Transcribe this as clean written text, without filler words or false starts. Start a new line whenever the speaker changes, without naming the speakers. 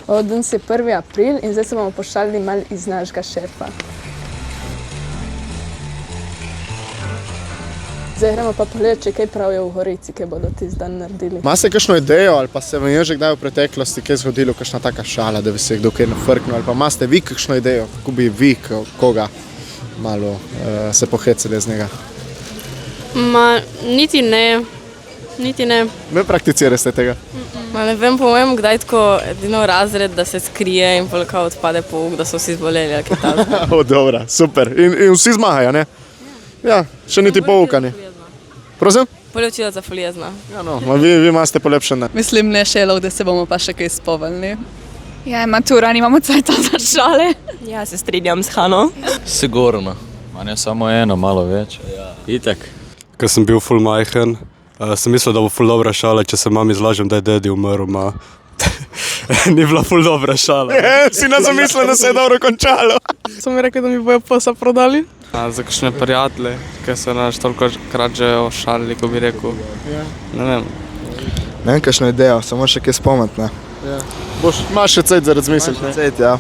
Danes je 1. april in zdaj se bomo pošalili malo iz našega šefa. Zdaj gremo pa pogledati, če kaj pravijo v Gorici, kaj bodo tisti dan naredili.
Imate kakšno idejo ali pa se vam je že kdaj v preteklosti kaj zgodilo, kakšna taka šala, da bi se kdo kaj nafrknil, ali pa imate vi kakšno idejo, kako bi vi koga malo se pohecali z njega?
Niti ne.
Ne prakticirate tega?
Ne vem, po mojem, kdaj tako edino razred, da se skrije in polka odpade pouk, da so vsi zboleli ali kaj takega.
O, dobra, super. In vsi zmagajo, ne? Ja, še niti pouka ni. Prosim?
Bolje učiteljica folijezna.
Ja, no, vi imate polepšene.
Mislim, ne šelov, da se bomo pa še kaj spomnili.
Ja, matura, nimamo cajta za šale.
Ja, se strinjam s Hano.
Sigurno. Ne samo eno, malo več. Ja. Itak.
Ko sem bil ful majhen, sem mislil, da bo ful dobra šala, če se mami zlažem, da je dedi umrl, ni bila ful dobra šala.
Si ne zamislil, da se je dobro končalo.
So mi rekli, da mi bojo posa prodali.
Za kakšne prijatelje, ki so nas toliko krat že ošalili, ko bi rekel. Ne vem.
Ne vem, kakšno idejo, samo še kaj spomniti, ne?
Imaš še cajt za razmisliti, ne?
Cajt, ja.